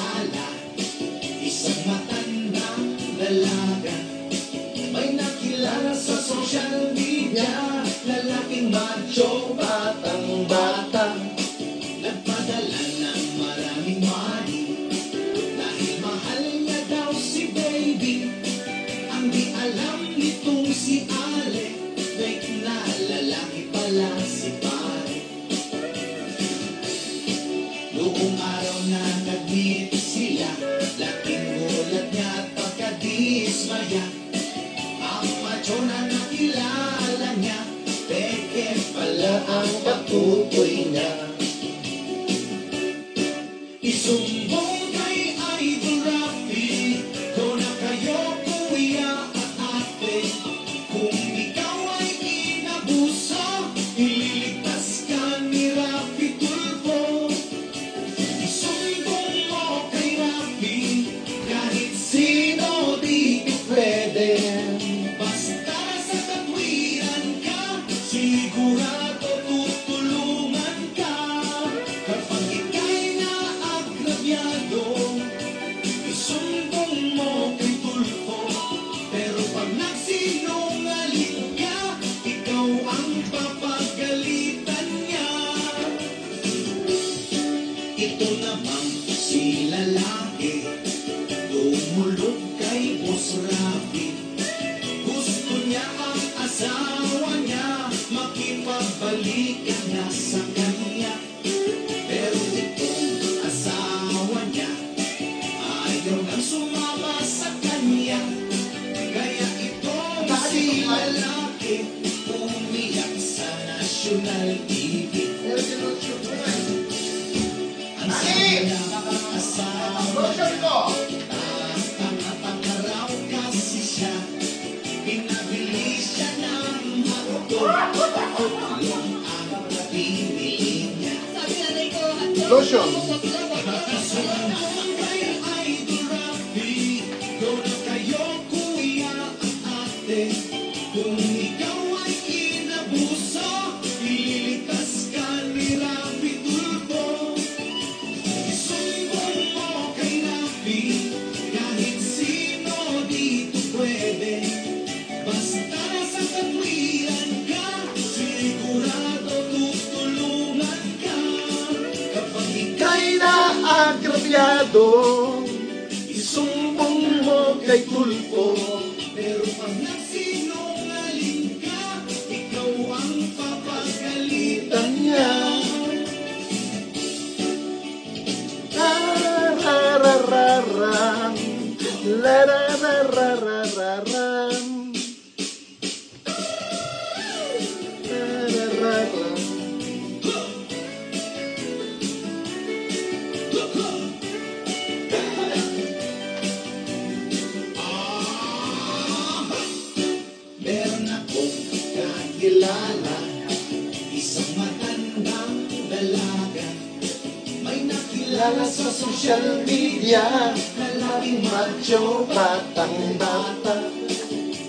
nakilala, isang matandang dalaga. May nakilala sa social media, lalaking macho, batang bata. Nagpadala ng maraming money dahil mahal niya daw si baby. Ang di alam nitong si Ale, fake na lalaki pala si pare. Noong araw na nag-meet sila, laking gulat niya at pagkadismaya. Ang macho na nakilala niya, peke pala ang patutoy niya. Isumbong kay Idol Rafi, doon na kayo kuya at ate. Kung ikaw ay inabuso, ililigtas ka ni Rafi Tulfo. Isumbong mo kay Rafi, kahit sino di pwede. Basta sa katwiran ka, sigurado tutulungan ka. Kapag ika'y naagrabyado, isumbong mo kay Tulfo. Pero pag nagsinungaling ka, ikaw ang papagalitan niya. Ito naman si lalaki, dumulog kay Boss Rafi. Gusto niya ang asawa niya, makipagbalikan na sa kanya. Pero itong asawa niya, ayaw nang sumama sa kanya. Kaya itong si lalaki, umiyak sa National TV. Ang sabi ng asawa niya, tanga-tanga raw kasi siya. Pinabili siya ng hotdog, yung ang pinili niya. Lotion. Isumbong kay Idol Rafi, doon na kayo kuya at ate. Kung ikaw ay inabuso, ililigtas ka ni Rafi Tulfo. Isumbong mo kay Rafi, kahit sino dito pwede. Basta sa katwiran ka, sigurado tutulungan ka. Kapag ika'y Naagrabyado, isumbong mo kay Tulfo. pero pag nagsinungaling ka, ikaw ang papagalitan niya. Lararararam, larararararam, lararararam. Meron akong kakilala, isang matandang dalaga. May nakilala sa social media, Lalaking macho, batang bata.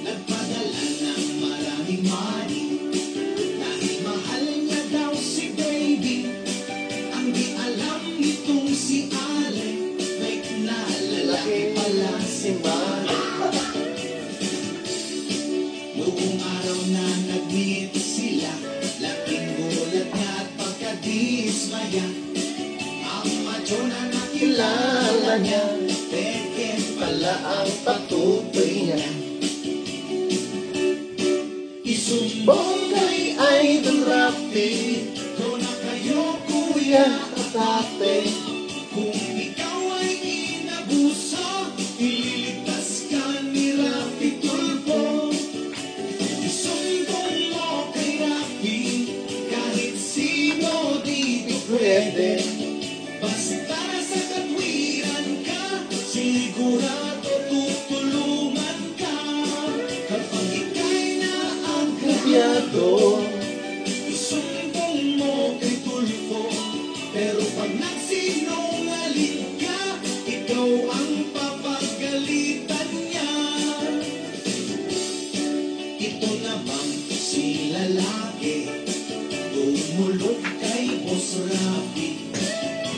nagpadala ng maraming money dahil mahal niya daw si baby. Ang di alam nitong si Ale, fake na lalaki pala si Mari. Noong araw na nag-meet sila, laking gulat niya at pagkadismaya. Ang macho na nakilala niya, peke pala ang patutoy niya. Isumbong kay Idol Rafi, doon na kayo kuya at ate. Kung ikaw ay inabuso, ililigtas ka ni Rafi Tulfo. Isumbong mo kay Rafi, kahit sino dito pwede. Basta sa katwiran ka, sigurado tutulungan ka. Kapag ika'y naagrabyado, isumbong mo kay Tulfo. Pero pag nagsinungaling ka, ikaw ang papagalitan niya. Ito naman si lalaki, dumulog kay Boss Rafi.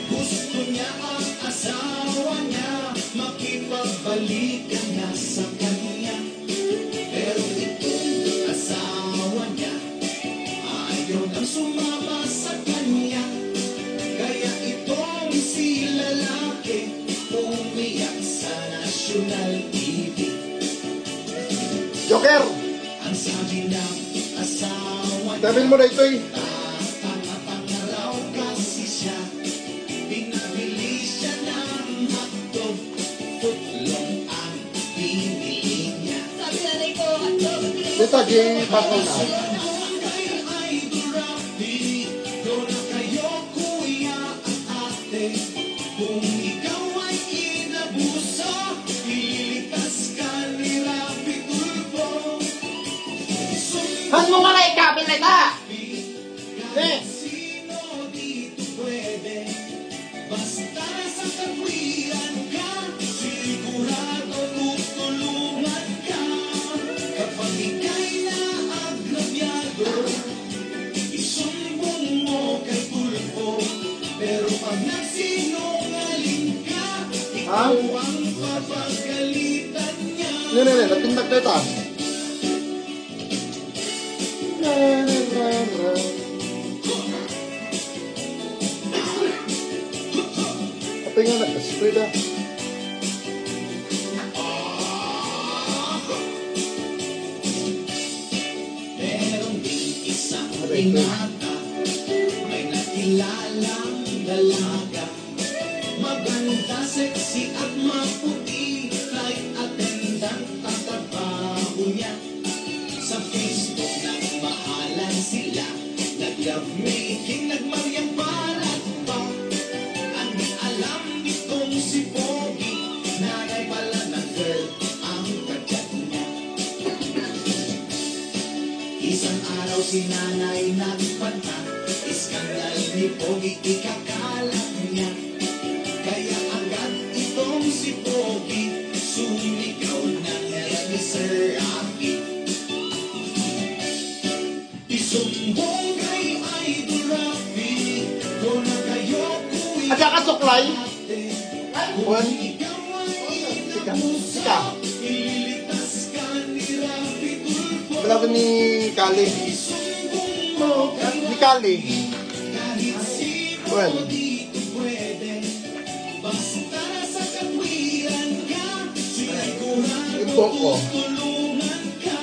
Gusto niya ang asawa si lalaki umiyak sa national TV. Joker! Ang sabi ng asawa Sabihin mo na ito eh. pangaraw kasi siya. Pinabili siya ng hotdog, footlong ang pinili niya. Sabi nanay ko, hotdog. Dito, di bakaw na. Kung ikaw ay inabuso, ililigtas ka ni Rapi Tulfo. Han mo nga na ikabin na ita! Kahit sino dito pwede, basta sa katwiran ka, sigurado tutulungan ka. Kapag ika'y naagrabyado, isumbong mo kay Tulfo. Pero pag nagsinungaling ka, ikaw ang papagalitan niya. Nene, natindak na ita. Apa yang nak spray dah? Merong din isang binata, may nakilalang dalaga. Maganda, sexy at maputi, flight attendant ang trabaho niya. Sa Facebook nagmahalan sila, nag-love making, nagmaryang balat pa. Ang di alam nitong si Pogi, nanay pala ng girl ang kagat niya. Isang araw si nanay nagpanta, iskandal ni Pogi ikakalat niya. Kaya agad itong si Pogi, sumigaw ng ni Sir Rafi. Isumbong kay Idol Rafi, kung na kayo kuya. At saka suklay. Kung ikaw ay inabuso, ililigtas ka ni Rafi Tulfo. Wala ni Kali. Isumbong mo Ni Kali. kahit sino Well. dito pwede, basta sa katwiran ka, sigurado Ito ko. tutulungan ka.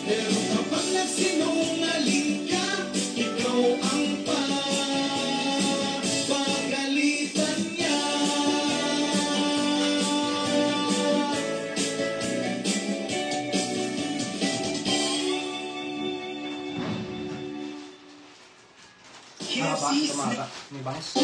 Pero kapag nagsinungaling ka, ikaw ang papagalitan niya. May bangs.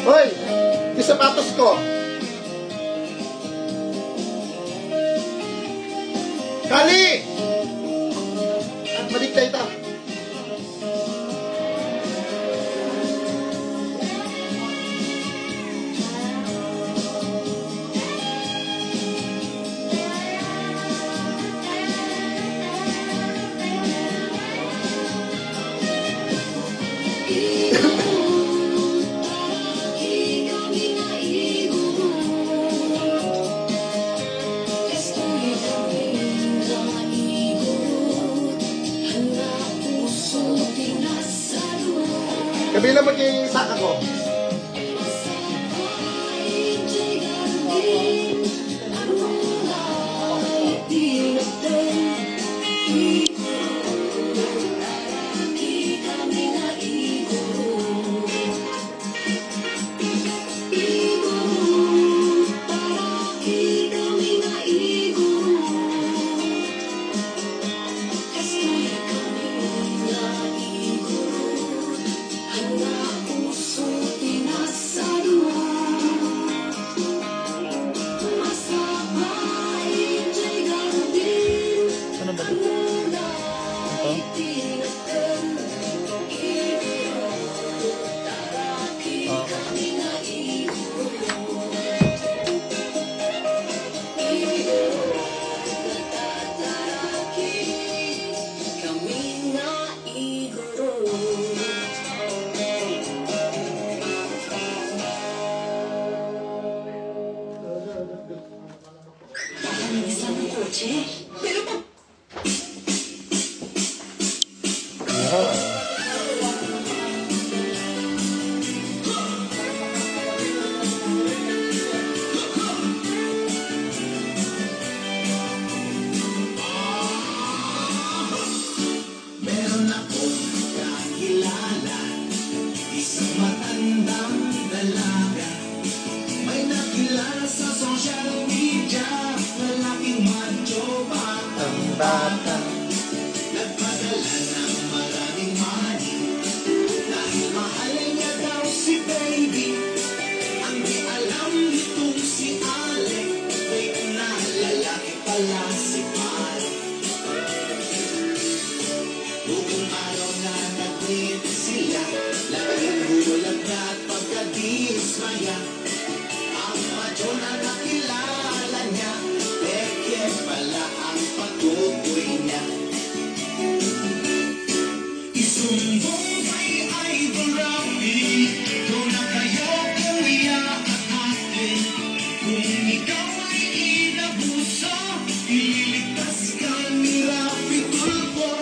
Hoy! Yung sapatos ko! Kali! At balik na ito. Kabila mo yung saka ko. Ano ba? Ito? Meron akong kakilala, isang matandang dalaga. May nakilala sa social media, lalaking macho Ang bata. nagpadala ng maraming money. Dahil mahal niya daw si baby, ang di alam nitong si Alec, fake na lalaki pala si Alec. Buong araw na nag-meet sila, laking bulag na at pagkadismaya. Ang macho na nakilala niya, peke pala ang patukoy niya. Isumbong kay Idol Rafi, doon na kayo kuya at ate. Kung ikaw ay inabuso, ililigtas ka ni Rafi Tulfo.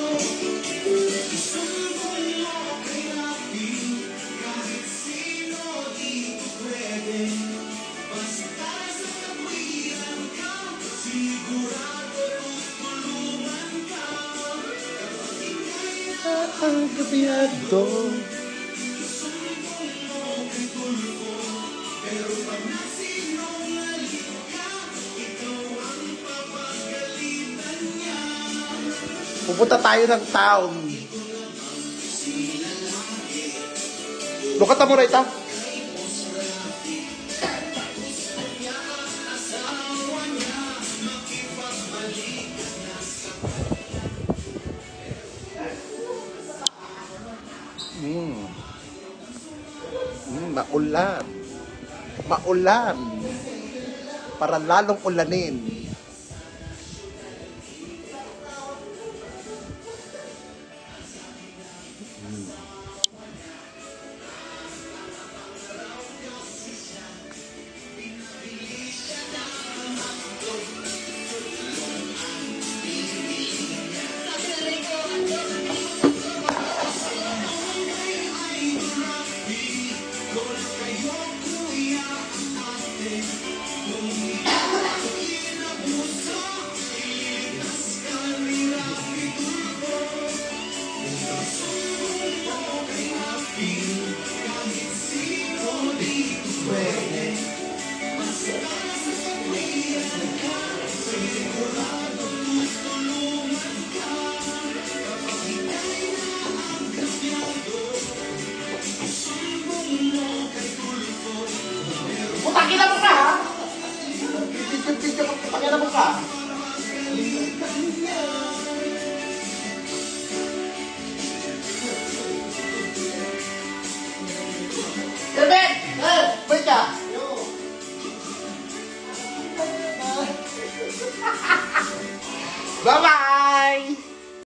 Isumbong mo kay Rafi, kahit sino dito pwede. Basta sa katwiran ka, sigurado tutulungan ka. Ang kabiyado. Pupunta tayo ng town. Lukatan mo na ito. Maulan. Maulan. Para lalong ulanin.